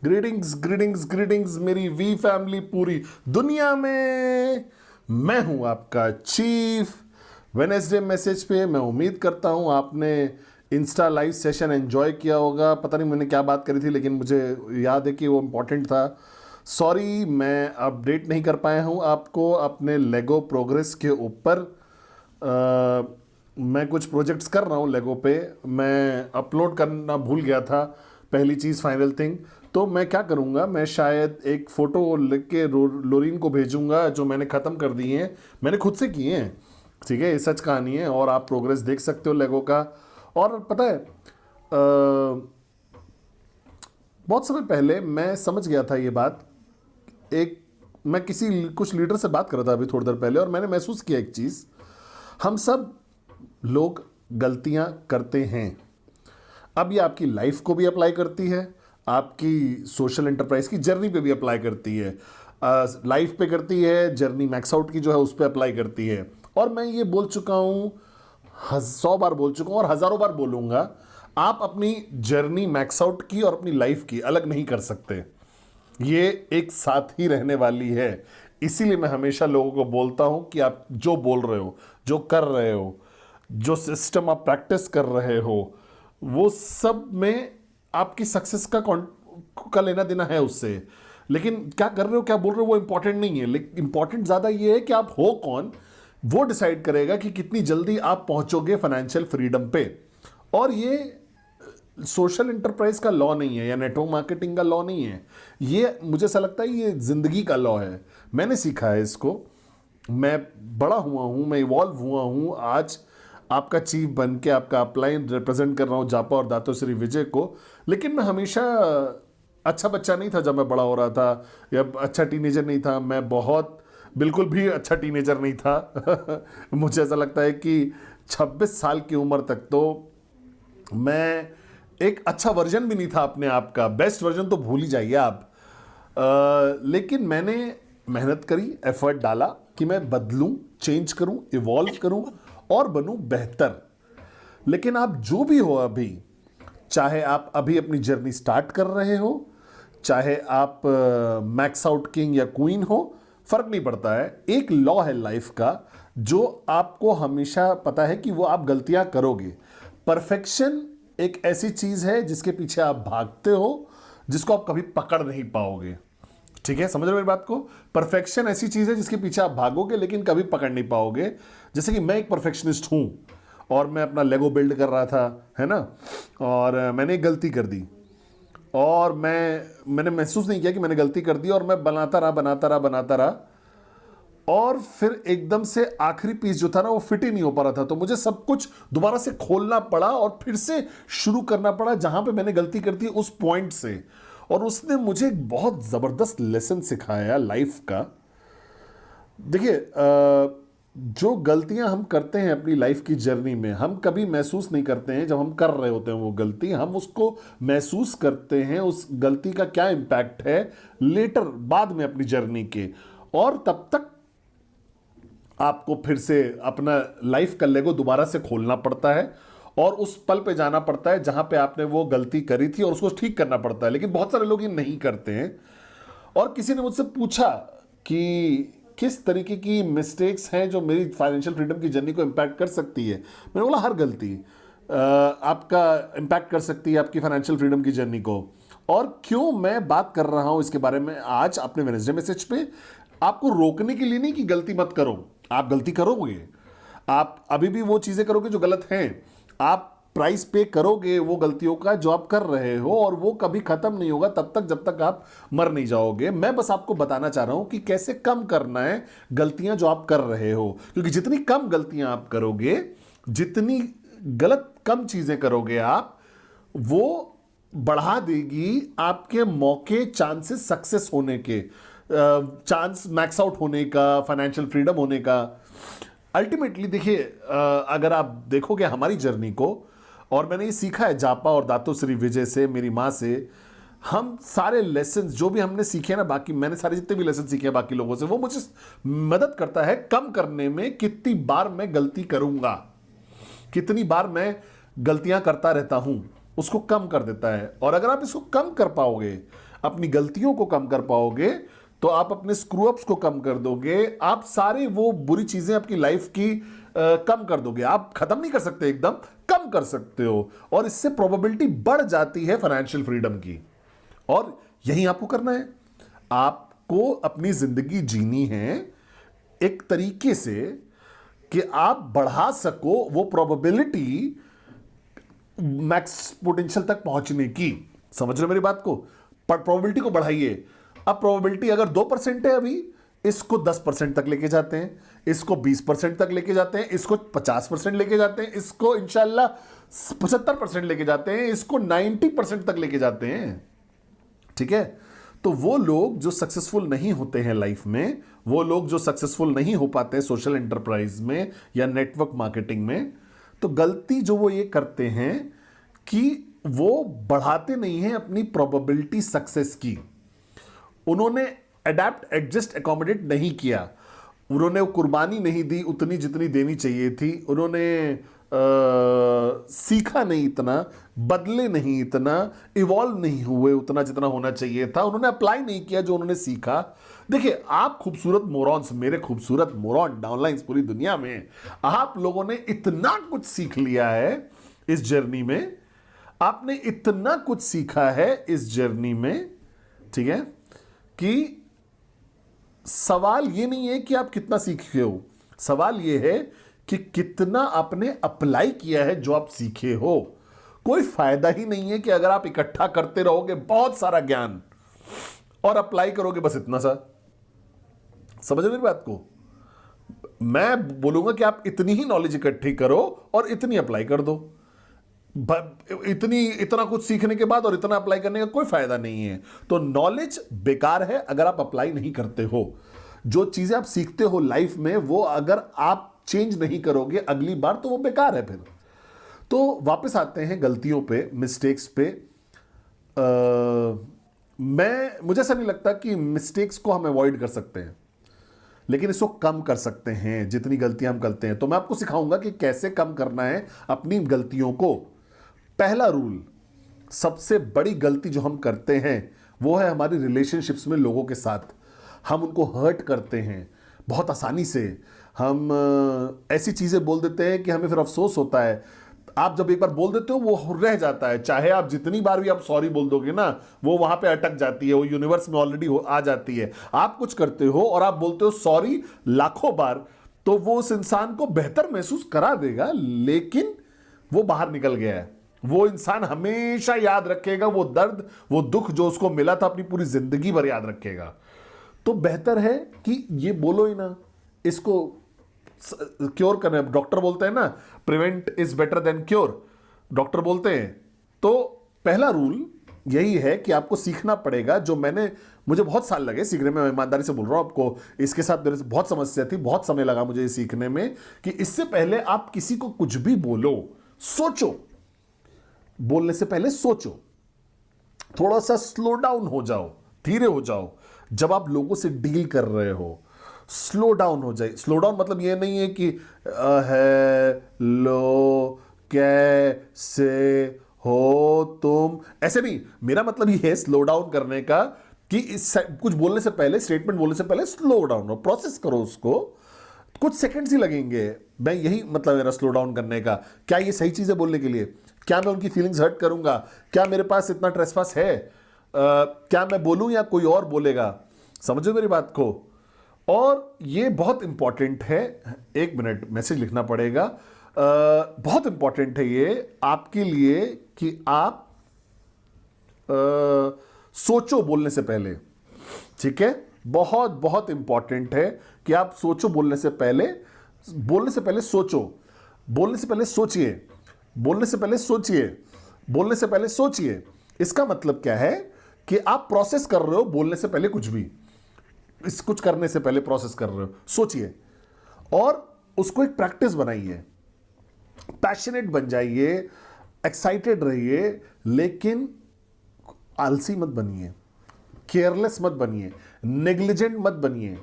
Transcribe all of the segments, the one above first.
Greetings greetings greetings मेरी we family पूरी दुनिया में। मैं हूं आपका चीफ। वेनेसडे मैसेज पे मैं उम्मीद करता हूं आपने इंस्टा लाइव सेशन एंजॉय किया होगा। पता नहीं मैंने क्या बात करी थी, लेकिन मुझे याद है कि वो इम्पोर्टेंट था। सॉरी मैं अपडेट नहीं कर पाया हूं आपको अपने लेगो प्रोग्रेस के ऊपर। मैं कुछ प्रोजेक्ट्स कर रहा हूँ लेगो पे, मैं अपलोड करना भूल गया था। पहली चीज़ फाइनल थिंग, तो मैं क्या करूँगा, मैं शायद एक फ़ोटो लिख के लोरीन को भेजूँगा जो मैंने ख़त्म कर दिए हैं, मैंने खुद से किए हैं। ठीक है, ये सच कहानी है और आप प्रोग्रेस देख सकते हो लेगो का। और पता है बहुत समय पहले मैं समझ गया था ये बात। एक मैं कुछ लीडर से बात कर रहा था अभी थोड़ी देर पहले, और मैंने महसूस किया एक चीज़। हम सब लोग गलतियां करते हैं। अब ये आपकी लाइफ को भी अप्लाई करती है, आपकी सोशल एंटरप्राइज की जर्नी पे भी अप्लाई करती है। लाइफ पे करती है, जर्नी मैक्स आउट की जो है उस पर अप्लाई करती है। और मैं ये बोल चुका हूँ, 100 बार बोल चुका हूँ और हज़ारों बार बोलूँगा, आप अपनी जर्नी मैक्स आउट की और अपनी लाइफ की अलग नहीं कर सकते। ये एक साथ ही रहने वाली है। इसीलिए मैं हमेशा लोगों को बोलता हूं कि आप जो बोल रहे हो, जो कर रहे हो, जो सिस्टम आप प्रैक्टिस कर रहे हो, वो सब में आपकी सक्सेस का लेना देना है उससे। लेकिन क्या कर रहे हो, क्या बोल रहे हो, वो इंपॉर्टेंट नहीं है। लेकिन इंपॉर्टेंट ज़्यादा ये है कि आप हो कौन, वो डिसाइड करेगा कि कितनी जल्दी आप पहुंचोगे फाइनेंशियल फ्रीडम पे। और ये सोशल एंटरप्राइज का लॉ नहीं है या नेटवर्क मार्केटिंग का लॉ नहीं है। ये मुझे ऐसा लगता है ये जिंदगी का लॉ है। मैंने सीखा है इसको, मैं बड़ा हुआ हूँ, मैं इवॉल्व हुआ हूँ। आज आपका चीफ बन के आपका अपलाइन रिप्रेजेंट कर रहा हूँ जापा और दातोश्री विजय को। लेकिन मैं हमेशा अच्छा बच्चा नहीं था जब मैं बड़ा हो रहा था, या अच्छा टीनेजर नहीं था। मैं बहुत बिल्कुल भी अच्छा टीनेजर नहीं था मुझे ऐसा लगता है कि 26 साल की उम्र तक तो मैं एक अच्छा वर्जन भी नहीं था अपने आप का। बेस्ट वर्जन तो भूल ही जाइए आप। लेकिन मैंने मेहनत करी, एफर्ट डाला कि मैं बदलूं, चेंज करूं, इवॉल्व करूं और बनूं बेहतर। लेकिन आप जो भी हो अभी, चाहे आप अभी अपनी जर्नी स्टार्ट कर रहे हो, चाहे आप मैक्स आउट किंग या क्वीन हो, फर्क नहीं पड़ता है। एक लॉ है लाइफ का जो आपको हमेशा पता है कि वो आप गलतियां करोगे। परफेक्शन एक ऐसी चीज है जिसके पीछे आप भागते हो, जिसको आप कभी पकड़ नहीं पाओगे। ठीक है, समझ रहे हो मेरी बात को? परफेक्शन ऐसी चीज है जिसके पीछे आप भागोगे लेकिन कभी पकड़ नहीं पाओगे। जैसे कि मैं एक परफेक्शनिस्ट हूं और मैं अपना लेगो बिल्ड कर रहा था, है ना, और मैंने एक गलती कर दी और मैंने महसूस नहीं किया कि मैंने गलती कर दी, और मैं बनाता रहा बनाता रहा बनाता रहा, और फिर एकदम से आखिरी पीस जो था ना वो फिट ही नहीं हो पा रहा था। तो मुझे सब कुछ दोबारा से खोलना पड़ा और फिर से शुरू करना पड़ा जहां पे मैंने गलती कर दी उस पॉइंट से। और उसने मुझे एक बहुत जबरदस्त लेसन सिखाया लाइफ का। देखिए, जो गलतियां हम करते हैं अपनी लाइफ की जर्नी में, हम कभी महसूस नहीं करते हैं जब हम कर रहे होते हैं वो गलती। हम उसको महसूस करते हैं उस गलती का क्या इंपैक्ट है लेटर, बाद में अपनी जर्नी के। और तब तक आपको फिर से अपना लाइफ का लेगो दोबारा से खोलना पड़ता है और उस पल पे जाना पड़ता है जहां पे आपने वो गलती करी थी और उसको ठीक करना पड़ता है। लेकिन बहुत सारे लोग ये नहीं करते हैं। और किसी ने मुझसे पूछा कि किस तरीके की मिस्टेक्स हैं जो मेरी फाइनेंशियल फ्रीडम की जर्नी को इंपैक्ट कर सकती है। मैंने बोला हर गलती आपका इंपैक्ट कर सकती है आपकी फाइनेंशियल फ्रीडम की जर्नी को। और क्यों मैं बात कर रहा हूं इसके बारे में आज अपने वेडनेसडे मैसेज पे, आपको रोकने के लिए नहीं कि गलती मत करो। आप गलती करोगे, आप अभी भी वो चीजें करोगे जो गलत हैं, आप प्राइस पे करोगे वो गलतियों का जो आप कर रहे हो, और वो कभी खत्म नहीं होगा तब तक जब तक आप मर नहीं जाओगे। मैं बस आपको बताना चाह रहा हूं कि कैसे कम करना है गलतियां जो आप कर रहे हो, क्योंकि जितनी कम गलतियां आप करोगे, जितनी गलत कम चीजें करोगे आप, वो बढ़ा देगी आपके मौके, चांसेस सक्सेस होने के, चांस मैक्स आउट होने का, फाइनेंशियल फ्रीडम होने का। अल्टीमेटली देखिए, अगर आप देखोगे हमारी जर्नी को, और मैंने ये सीखा है जापा और दातोश्री विजय से, मेरी माँ से, हम सारे लेसन जो भी हमने सीखे ना, बाकी मैंने सारे जितने भी लेसन सीखे हैं बाकी लोगों से, वो मुझे मदद करता है कम करने में। कितनी बार मैं गलती करूंगा, कितनी बार मैं गलतियां करता रहता हूं, उसको कम कर देता है। और अगर आप इसको कम कर पाओगे, अपनी गलतियों को कम कर पाओगे, तो आप अपने स्क्रू अप्स को कम कर दोगे, आप सारे वो बुरी चीजें आपकी लाइफ की कम कर दोगे। आप खत्म नहीं कर सकते, एकदम कम कर सकते हो, और इससे प्रोबेबिलिटी बढ़ जाती है फाइनेंशियल फ्रीडम की। और यही आपको करना है। आपको अपनी जिंदगी जीनी है एक तरीके से कि आप बढ़ा सको वो प्रोबेबिलिटी मैक्स पोटेंशियल तक पहुंचने की। समझ रहे हो मेरी बात को? पर प्रोबेबिलिटी को बढ़ाइए। अब प्रोबेबिलिटी अगर 2% है अभी, इसको 10% तक लेके जाते हैं, इसको 20% तक लेके जाते हैं, इसको 50% लेके जाते हैं, इसको इंशाल्लाह 75% लेके जाते हैं, इसको 90% तक लेके जाते हैं। ठीक है? तो वो लोग जो सक्सेसफुल नहीं होते हैं लाइफ में, वो लोग जो सक्सेसफुल नहीं हो पाते सोशल एंटरप्राइज में या नेटवर्क मार्केटिंग में, तो गलती जो वो ये करते हैं कि वो बढ़ाते नहीं हैं अपनी प्रोबेबिलिटी सक्सेस की। उन्होंने अडेप्ट, एडजस्ट, एकोमोडेट नहीं किया। उन्होंने वो कुर्बानी नहीं दी उतनी जितनी देनी चाहिए थी। उन्होंने सीखा नहीं इतना, बदले नहीं इतना, इवॉल्व नहीं हुए उतना जितना होना चाहिए था। उन्होंने अप्लाई नहीं किया जो उन्होंने सीखा। देखिए, आप खूबसूरत मोरॉन्स, मेरे खूबसूरत मोरॉन डाउनलाइंस पूरी दुनिया में, आप लोगों ने इतना कुछ सीख लिया है इस जर्नी में। आपने इतना कुछ सीखा है इस जर्नी में, ठीक है, कि सवाल ये नहीं है कि आप कितना सीखे हो, सवाल ये है कि कितना आपने अप्लाई किया है जो आप सीखे हो। कोई फायदा ही नहीं है कि अगर आप इकट्ठा करते रहोगे बहुत सारा ज्ञान और अप्लाई करोगे बस इतना सा। समझ मेरी बात को? मैं बोलूंगा कि आप इतनी ही नॉलेज इकट्ठी करो और इतनी अप्लाई कर दो। इतना कुछ सीखने के बाद और इतना अप्लाई करने का कोई फायदा नहीं है। तो नॉलेज बेकार है अगर आप अप्लाई नहीं करते हो। जो चीजें आप सीखते हो लाइफ में, वो अगर आप चेंज नहीं करोगे अगली बार, तो वो बेकार है फिर। तो वापस आते हैं गलतियों पे, मिस्टेक्स पे। मुझे ऐसा नहीं लगता कि मिस्टेक्स को हम अवॉइड कर सकते हैं, लेकिन इसको कम कर सकते हैं जितनी गलतियां हम करते हैं। तो मैं आपको सिखाऊंगा कि कैसे कम करना है अपनी गलतियों को। पहला रूल, सबसे बड़ी गलती जो हम करते हैं वो है हमारी रिलेशनशिप्स में लोगों के साथ। हम उनको हर्ट करते हैं बहुत आसानी से। हम ऐसी चीजें बोल देते हैं कि हमें फिर अफसोस होता है। आप जब एक बार बोल देते हो वो रह जाता है, चाहे आप जितनी बार भी आप सॉरी बोल दोगे ना, वो वहां पे अटक जाती है, वो यूनिवर्स में ऑलरेडी आ जाती है। आप कुछ करते हो और आप बोलते हो सॉरी लाखों बार, तो वो उस इंसान को बेहतर महसूस करा देगा, लेकिन वो बाहर निकल गया है। वो इंसान हमेशा याद रखेगा वो दर्द, वो दुख जो उसको मिला था, अपनी पूरी जिंदगी भर याद रखेगा। तो बेहतर है कि ये बोलो ही ना, इसको क्योर करना। डॉक्टर बोलते हैं ना, prevent is better than cure, doctor बोलते हैं। तो पहला रूल यही है कि आपको सीखना पड़ेगा। जो मुझे बहुत साल लगे सीखने में, मैं ईमानदारी से बोल रहा हूं आपको, इसके साथ मेरे से बहुत समस्या थी, बहुत समय लगा मुझे ये सीखने में कि इससे पहले आप किसी को कुछ भी बोलो, सोचो, बोलने से पहले सोचो, थोड़ा सा स्लो डाउन हो जाओ, धीरे हो जाओ। जब आप लोगों से डील कर रहे हो, स्लो डाउन हो जाए। स्लो डाउन मतलब ये नहीं है कि हेलो कैसे हो तुम, ऐसे नहीं। मेरा मतलब ये है स्लो डाउन करने का कि कुछ बोलने से पहले, स्टेटमेंट बोलने से पहले स्लो डाउन हो, प्रोसेस करो उसको। कुछ सेकंड्स ही लगेंगे। मैं यही मतलब मेरा स्लो डाउन करने का। क्या ये सही चीज है बोलने के लिए? क्या मैं उनकी फीलिंग्स हर्ट करूंगा? क्या मेरे पास इतना ट्रेसपास है? क्या मैं बोलूं या कोई और बोलेगा? समझो मेरी बात को। और ये बहुत इंपॉर्टेंट है। एक मिनट, मैसेज लिखना पड़ेगा। बहुत इंपॉर्टेंट है ये आपके लिए कि आप सोचो बोलने से पहले। ठीक है? बहुत बहुत इंपॉर्टेंट है कि आप सोचो बोलने से पहले। बोलने से पहले सोचो, बोलने से पहले सोचिए, बोलने से पहले सोचिए, बोलने से पहले सोचिए। इसका मतलब क्या है कि आप प्रोसेस कर रहे हो बोलने से पहले, कुछ भी कुछ करने से पहले प्रोसेस कर रहे हो, सोचिए और उसको एक प्रैक्टिस बनाइए। पैशनेट बन जाइए, एक्साइटेड रहिए, लेकिन आलसी मत बनिए, केयरलेस मत बनिए, नेग्लिजेंट मत बनिए,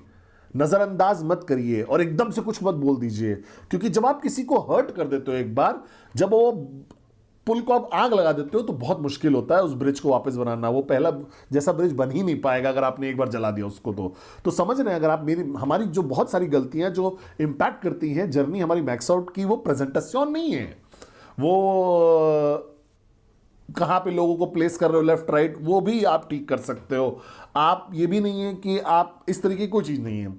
नजरअंदाज मत करिए और एकदम से कुछ मत बोल दीजिए। क्योंकि जब आप किसी को हर्ट कर देते हो एक बार, जब वो पुल को आप आग लगा देते हो तो बहुत मुश्किल होता है उस ब्रिज को वापस बनाना। वो पहला जैसा ब्रिज बन ही नहीं पाएगा अगर आपने एक बार जला दिया उसको। तो समझ रहे हैं, अगर आप हमारी जो बहुत सारी गलतियां जो इंपैक्ट करती हैं जर्नी हमारी मैक्स आउट की, वो प्रेजेंटेशन नहीं है, वो कहाँ पे लोगों को प्लेस कर रहे हो लेफ्ट राइट, वो भी आप ठीक कर सकते हो। आप ये भी नहीं है कि आप इस तरीके की कोई चीज़ नहीं है।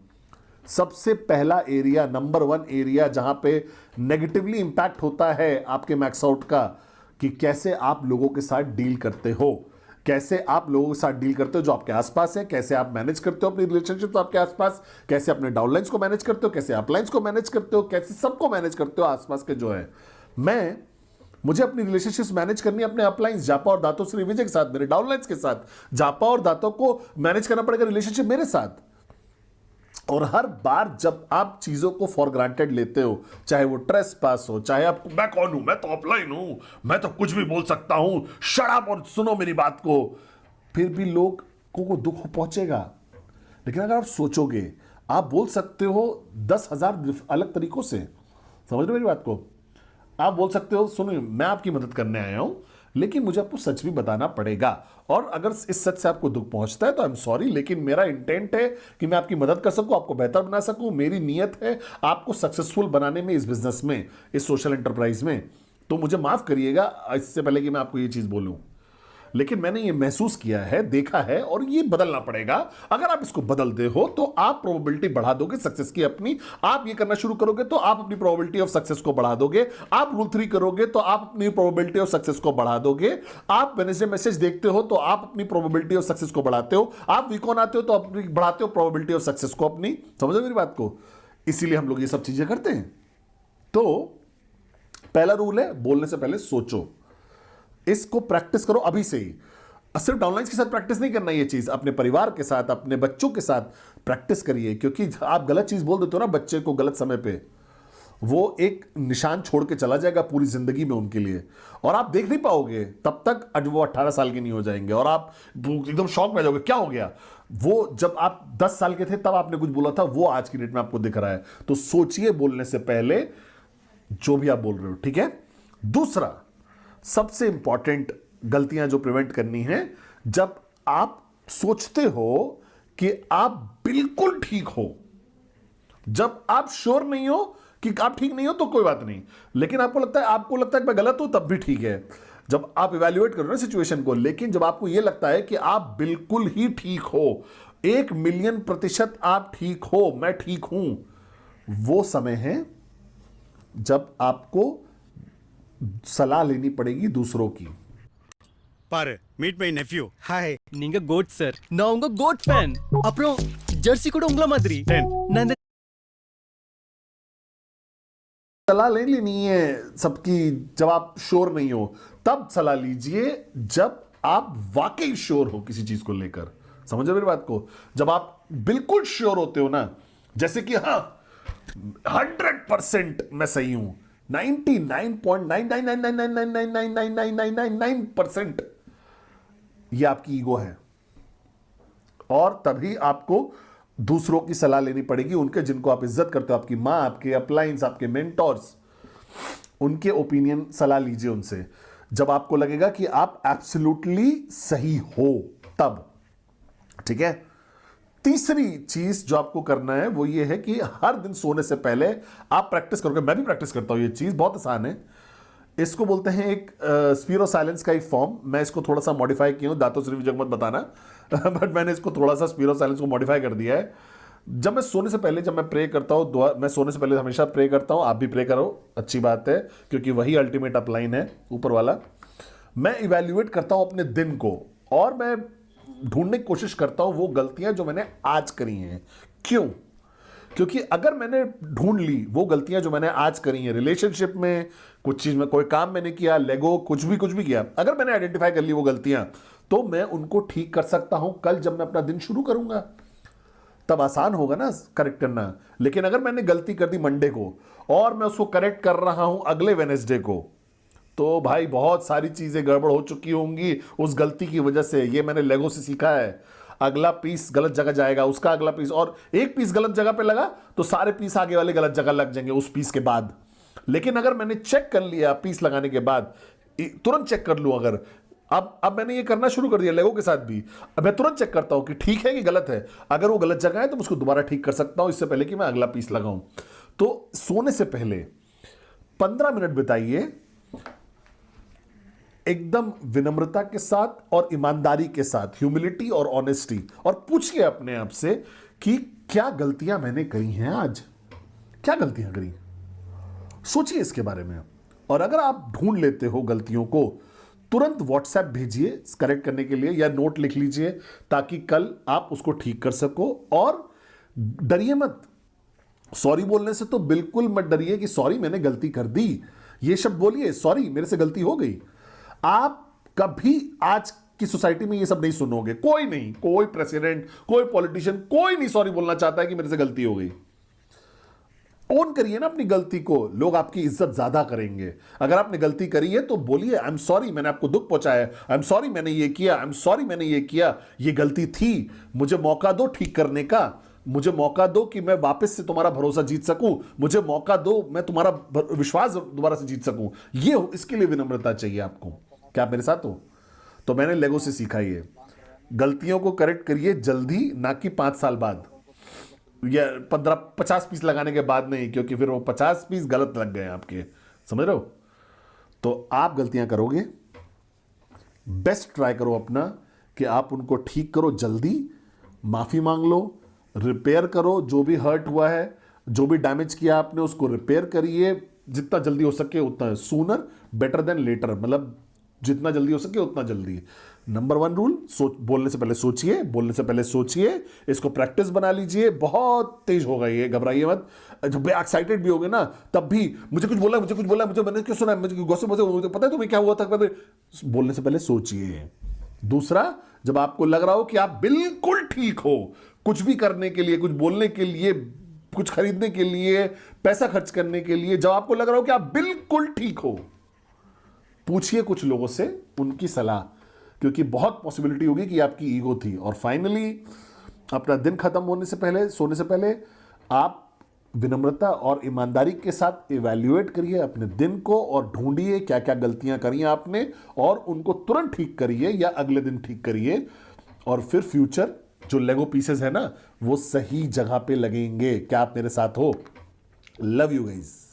सबसे पहला एरिया, नंबर 1 एरिया जहां पे नेगेटिवली इंपैक्ट होता है आपके मैक्स आउट का, कि कैसे आप लोगों के साथ डील करते हो, कैसे आप लोगों के साथ डील करते हो जो आपके आसपास है, कैसे आप मैनेज करते हो अपनी रिलेशनशिप तो आपके आसपास, कैसे अपने डाउनलाइंस को मैनेज करते हो, कैसे अपलाइंस को मैनेज करते हो, कैसे सबको मैनेज करते हो आसपास के जो है। मुझे अपनी रिलेशनशिप्स मैनेज करनी है अपने अपलाइंस जापा और दातो श्री विजय के साथ, मेरे डाउनलाइंस के साथ। जापा और दातो को मैनेज करना पड़ेगा रिलेशनशिप मेरे साथ। और हर बार जब आप चीजों को फॉर ग्रांटेड लेते हो, चाहे वो ट्रेस पास हो, चाहे आप मैं कौन हूं, मैं तो ऑफलाइन हूं, मैं तो कुछ भी बोल सकता हूं, शट अप और सुनो मेरी बात को, फिर भी लोगों को दुख पहुंचेगा। लेकिन अगर आप सोचोगे, आप बोल सकते हो 10,000 अलग तरीकों से, समझ रहे हो मेरी बात को। आप बोल सकते हो सुनिए मैं आपकी मदद करने आया हूं, लेकिन मुझे आपको सच भी बताना पड़ेगा, और अगर इस सच से आपको दुख पहुंचता है तो आई एम सॉरी, लेकिन मेरा इंटेंट है कि मैं आपकी मदद कर सकूं, आपको बेहतर बना सकूं। मेरी नीयत है आपको सक्सेसफुल बनाने में, इस बिजनेस में, इस सोशल एंटरप्राइज में। तो मुझे माफ करिएगा इससे पहले कि मैं आपको ये चीज बोलूं, लेकिन मैंने ये महसूस किया है, देखा है, और ये बदलना पड़ेगा। अगर आप इसको बदलते हो तो आप प्रोबेबिलिटी बढ़ा दोगे सक्सेस की अपनी। आप ये करना शुरू करोगे तो आप अपनी प्रोबेबिलिटी ऑफ सक्सेस को बढ़ा दोगे। आप रूल 3 करोगे तो आप अपनी प्रोबेबिलिटी ऑफ सक्सेस को बढ़ा दोगे। आप वेडनेसडे मैसेज देखते हो तो आप अपनी प्रोबेबिलिटी ऑफ सक्सेस को बढ़ाते हो। आप वीक ऑन आते हो तो अपनी बढ़ाते हो प्रोबेबिलिटी ऑफ सक्सेस को अपनी। समझो मेरी बात को। इसीलिए हम लोग ये सब चीजें करते हैं। तो पहला रूल है, बोलने से पहले सोचो। इसको प्रैक्टिस करो अभी से ही। सिर्फ डाउनलाइंस के साथ प्रैक्टिस नहीं करना, ये चीज अपने परिवार के साथ, अपने बच्चों के साथ प्रैक्टिस करिए। क्योंकि आप गलत चीज बोल देते हो ना बच्चे को गलत समय पे, वो एक निशान छोड़ के चला जाएगा पूरी जिंदगी में उनके लिए, और आप देख नहीं पाओगे तब तक आज वो 18 साल के नहीं हो जाएंगे, और आप एकदम शॉक में जाओगे क्या हो गया। वो जब आप 10 साल के थे तब आपने कुछ बोला था, वो आज की डेट में आपको दिख रहा है। तो सोचिए बोलने से पहले जो भी आप बोल रहे हो, ठीक है। दूसरा सबसे इंपॉर्टेंट गलतियां जो प्रिवेंट करनी है, जब आप सोचते हो कि आप बिल्कुल ठीक हो, जब आप श्योर नहीं हो कि आप ठीक नहीं हो तो कोई बात नहीं, लेकिन आपको लगता है कि मैं गलत हूं तब भी ठीक है, जब आप इवैल्यूएट करो ना सिचुएशन को। लेकिन जब आपको यह लगता है कि आप बिल्कुल ही ठीक हो, 1,000,000% आप ठीक हो, मैं ठीक हूं, वो समय है जब आपको सलाह लेनी पड़ेगी दूसरों की। பாரு மீட் மை நெஃப்யூ. ஹாய், நீங்க கோட் சார், நான் உங்க கோட் ஃபேன். அப்புறம் ஜெர்சி கூட உங்கள மாதிரி. நான் இந்த सलाह ले लेनी है सबकी। जब आप श्योर नहीं हो तब सलाह लीजिए, जब आप वाकई श्योर हो किसी चीज को लेकर। समझो मेरी बात को। जब आप बिल्कुल श्योर होते हो ना, जैसे कि हाँ 100% मैं सही हूं, 99.99999999999% ये आपकी ईगो है, और तभी आपको दूसरों की सलाह लेनी पड़ेगी, उनके जिनको आप इज्जत करते हो, आपकी मां, आपके अपलाइंस, आपके मेंटोर्स, उनके ओपिनियन सलाह लीजिए उनसे, जब आपको लगेगा कि आप एब्सोल्युटली सही हो तब। ठीक है। तीसरी चीज जो आपको करना है वो ये है कि हर दिन सोने से पहले आप प्रैक्टिस करोगे। मैं भी प्रैक्टिस करता हूं, ये चीज बहुत आसान है। इसको बोलते हैं एक स्पीरो साइलेंस का एक फॉर्म। मैं इसको थोड़ा सा मॉडिफाई किया हूं, दातों सिर्फ जग मत बताना बट मैंने इसको थोड़ा सा स्पीरो साइलेंस को मॉडिफाई कर दिया है। जब मैं सोने से पहले, जब मैं प्रे करता हूं, मैं सोने से पहले हमेशा प्रे करता हूं। आप भी प्रे करो, अच्छी बात है, क्योंकि वही अल्टीमेट अपलाइन है ऊपर वाला। मैं इवैल्यूएट करता हूं अपने दिन को, और मैं ढूंढने की कोशिश करता हूं वो गलतियां जो मैंने आज करी हैं। क्यों? क्योंकि अगर मैंने ढूंढ ली वो गलतियां जो मैंने आज करी हैं, रिलेशनशिप में कुछ चीज में, कोई काम मैंने किया, लेगो कुछ भी किया, अगर मैंने आइडेंटिफाई कर ली वो गलतियां, तो मैं उनको ठीक कर सकता हूं कल जब मैं अपना दिन शुरू करूंगा। तब आसान होगा ना करेक्ट करना। लेकिन अगर मैंने गलती कर दी मंडे को और मैं उसको करेक्ट कर रहा हूं अगले वेडनेसडे को, तो भाई बहुत सारी चीजें गड़बड़ हो चुकी होंगी उस गलती की वजह से। ये मैंने लेगो से सीखा है। अगला पीस गलत जगह जाएगा, उसका अगला पीस, और एक पीस गलत जगह पे लगा तो सारे पीस आगे वाले गलत जगह लग जाएंगे उस पीस के बाद। लेकिन अगर मैंने चेक कर लिया पीस लगाने के बाद तुरंत चेक कर लूं अगर अब मैंने ये करना शुरू कर दिया लेगो के साथ भी। अब मैं तुरंत चेक करता हूं कि ठीक है कि गलत है। अगर वो गलत जगह है तो मैं उसको दोबारा ठीक कर सकता हूं इससे पहले कि मैं अगला पीस लगाऊं। तो सोने से पहले 15 मिनट बिताइए एकदम विनम्रता के साथ और ईमानदारी के साथ, ह्यूमिलिटी और ऑनेस्टी, और पूछिए अपने आप से कि क्या गलतियां मैंने करी हैं आज, क्या गलतियां करी। सोचिए इसके बारे में। और अगर आप ढूंढ लेते हो गलतियों को, तुरंत व्हाट्सएप भेजिए करेक्ट करने के लिए, या नोट लिख लीजिए ताकि कल आप उसको ठीक कर सको। और डरिए मत, सॉरी बोलने से तो बिल्कुल मत डरिए कि सॉरी मैंने गलती कर दी। ये शब्द बोलिए, सॉरी मेरे से गलती हो गई। आप कभी आज की सोसाइटी में ये सब नहीं सुनोगे, कोई नहीं, कोई प्रेसिडेंट, कोई पॉलिटिशियन, कोई नहीं सॉरी बोलना चाहता है कि मेरे से गलती हो गई। ओन करिए ना अपनी गलती को, लोग आपकी इज्जत ज्यादा करेंगे। अगर आपने गलती करी है तो बोलिए आई एम सॉरी, मैंने आपको दुख पहुंचाया, आई एम सॉरी मैंने ये किया, आई एम सॉरी मैंने ये किया, ये गलती थी, मुझे मौका दो ठीक करने का, मुझे मौका दो कि मैं वापस से तुम्हारा भरोसा जीत सकूं, मुझे मौका दो मैं तुम्हारा विश्वास दोबारा से जीत सकूं। ये इसके लिए विनम्रता चाहिए आपको। क्या आप मेरे साथ हो? तो मैंने लेगो से सीखा ये, गलतियों को करेक्ट करिए जल्दी, ना कि 5 साल बाद या 15-50 पीस लगाने के बाद नहीं, क्योंकि फिर वो 50 पीस गलत लग गए आपके, समझ रहे हो। तो आप गलतियां करोगे, बेस्ट ट्राई करो अपना कि आप उनको ठीक करो जल्दी, माफी मांग लो, रिपेयर करो जो भी हर्ट हुआ है, जो भी डैमेज किया आपने उसको रिपेयर करिए जितना जल्दी हो सके उतना। सूनर बेटर देन लेटर, मतलब जितना जल्दी हो सके उतना जल्दी। नंबर 1 रूल, बोलने से पहले सोचिए, बोलने से पहले सोचिए, इसको प्रैक्टिस बना लीजिए। बहुत तेज होगा ये, घबराइए मत। जब एक्साइटेड भी होगे ना तब भी मुझे कुछ बोला, मुझे कुछ बोला, मुझे मैंने क्यों सुना, मुझे मुझे पता है तुम्हें क्या हुआ था। बोलने से पहले सोचिए। दूसरा, जब आपको लग रहा हो कि आप बिल्कुल ठीक हो, कुछ भी करने के लिए, कुछ बोलने के लिए, कुछ खरीदने के लिए, पैसा खर्च करने के लिए, जब आपको लग रहा हो कि आप बिल्कुल ठीक हो, पूछिए कुछ लोगों से उनकी सलाह, क्योंकि बहुत पॉसिबिलिटी होगी कि आपकी ईगो थी। और फाइनली, अपना दिन खत्म होने से पहले, सोने से पहले, आप विनम्रता और ईमानदारी के साथ इवैल्यूएट करिए अपने दिन को और ढूंढिए क्या क्या गलतियां करी आपने, और उनको तुरंत ठीक करिए या अगले दिन ठीक करिए। और फिर फ्यूचर जो लेगो पीसेस है ना, वो सही जगह पे लगेंगे। क्या आप मेरे साथ हो? Love you guys.